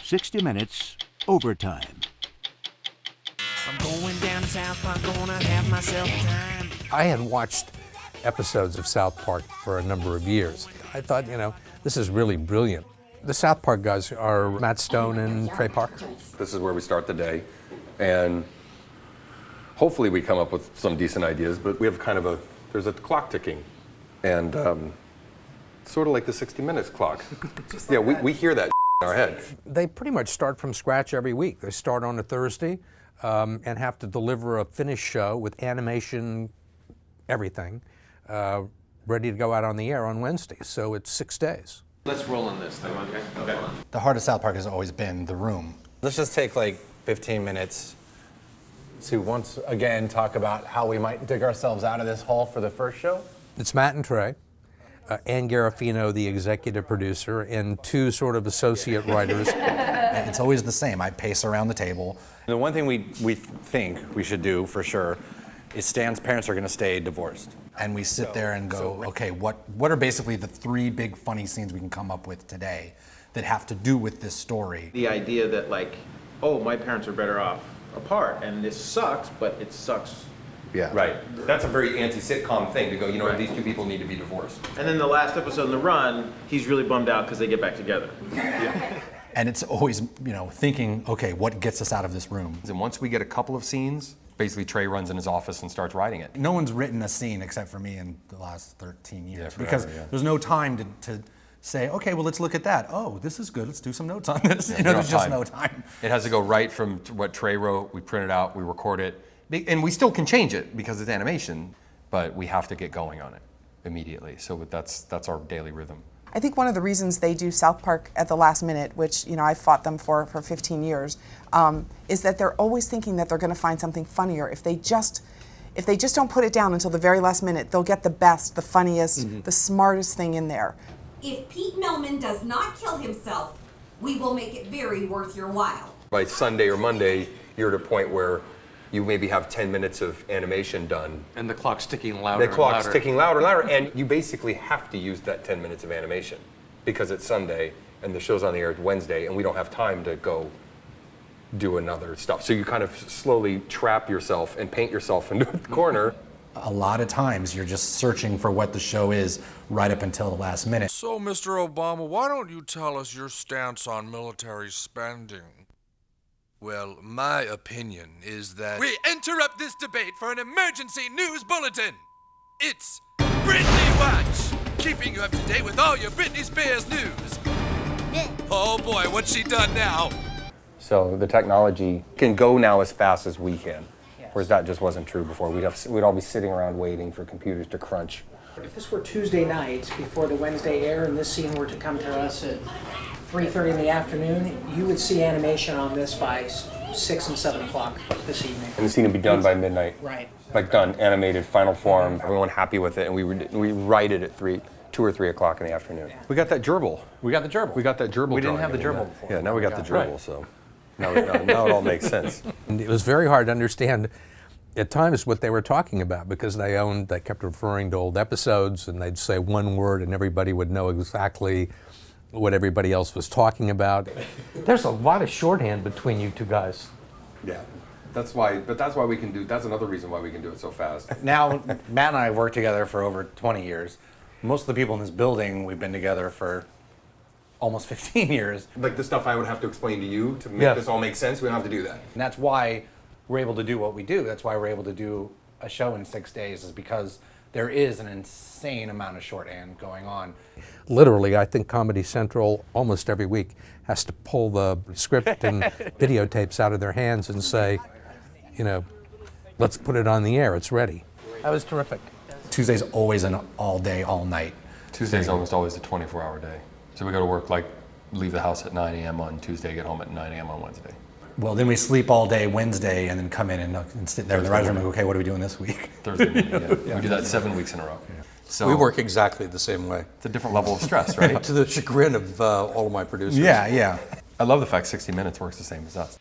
60 Minutes Overtime. I'm going down to South Park, gonna have myself a time. I had watched episodes of South Park for a number of years. I thought, this is really brilliant. The South Park guys are Matt Stone and Trey Parker. This is where we start the day, and hopefully we come up with some decent ideas, but we have there's a clock ticking, and sort of like the 60 Minutes clock. Yeah, we hear that in our head. They pretty much start from scratch every week. They start on a Thursday and have to deliver a finished show with animation, everything, ready to go out on the air on Wednesday. So it's 6 days. Let's roll on this thing, okay? The heart of South Park has always been the room. Let's just take like 15 minutes to once again talk about how we might dig ourselves out of this hole for the first show. It's Matt and Trey, Ann Garofino, the executive producer, and two sort of associate writers. It's always the same. I pace around the table. The one thing we think we should do for sure is Stan's parents are going to stay divorced. And we sit there and go, okay, what are basically the three big funny scenes we can come up with today that have to do with this story? The idea that my parents are better off apart, and this sucks, but it sucks. Yeah. Right. That's a very anti-sitcom thing to go, Right. These two people need to be divorced. And then the last episode in the run, he's really bummed out because they get back together. And it's always, thinking, okay, what gets us out of this room? And once we get a couple of scenes, basically Trey runs in his office and starts writing it. No one's written a scene except for me in the last 13 years. Forever, because there's no time to say, okay, well, let's look at that. Oh, this is good. Let's do some notes on this. There's just no time. It has to go right from what Trey wrote, we print it out, we record it, and we still can change it because it's animation, but we have to get going on it immediately. So that's our daily rhythm. I think one of the reasons they do South Park at the last minute, which I've fought them for 15 years, is that they're always thinking that they're going to find something funnier. If they just don't put it down until the very last minute, they'll get the best, the funniest, the smartest thing in there. If Pete Millman does not kill himself, we will make it very worth your while. By Sunday or Monday, you're at a point where you maybe have 10 minutes of animation done. And the clock's ticking louder. The clock's ticking louder and louder, and you basically have to use that 10 minutes of animation because it's Sunday and the show's on the air Wednesday, and we don't have time to go do another stuff. So you kind of slowly trap yourself and paint yourself into a corner. A lot of times you're just searching for what the show is right up until the last minute. So, Mr. Obama, why don't you tell us your stance on military spending? Well, my opinion is that we interrupt this debate for an emergency news bulletin. It's Britney Watch, keeping you up to date with all your Britney Spears news. Oh boy, what's she done now? So the technology can go now as fast as we can, whereas that just wasn't true before. We'd all be sitting around waiting for computers to crunch. If this were Tuesday night before the Wednesday air and this scene were to come to us at 3:30 in the afternoon, you would see animation on this by 6 and 7 o'clock this evening. And the scene would be done by midnight. Right. Done, animated, final form, everyone happy with it, and we write it at 2 or 3 o'clock in the afternoon. We got that gerbil. We got the gerbil. We got that gerbil. We didn't drawing have the in gerbil there. before. Yeah, now we got the gerbil, Right. so now it all makes sense. And it was very hard to understand at times what they were talking about because they kept referring to old episodes and they'd say one word and everybody would know exactly what everybody else was talking about. There's a lot of shorthand between you two guys. Yeah, that's another reason why we can do it so fast. Now, Matt and I have worked together for over 20 years. Most of the people in this building, we've been together for almost 15 years. Like the stuff I would have to explain to you to make this all make sense, we don't have to do that. And that's why we're able to do what we do. That's why we're able to do a show in 6 days, is because there is an insane amount of shorthand going on. Literally, I think Comedy Central almost every week has to pull the script and videotapes out of their hands and say, let's put it on the air, it's ready. That was terrific. Tuesday's always an all day, all night. Tuesday's almost always a 24-hour day. So we go to work, leave the house at 9 a.m. on Tuesday, get home at 9 a.m. on Wednesday. Well, then we sleep all day Wednesday and then come in and sit there in the writer's room and go, okay, what are we doing this week? Thursday morning, We do that 7 weeks in a row. Yeah. So we work exactly the same way. It's a different level of stress, right? To the chagrin of all of my producers. Yeah. I love the fact 60 Minutes works the same as us.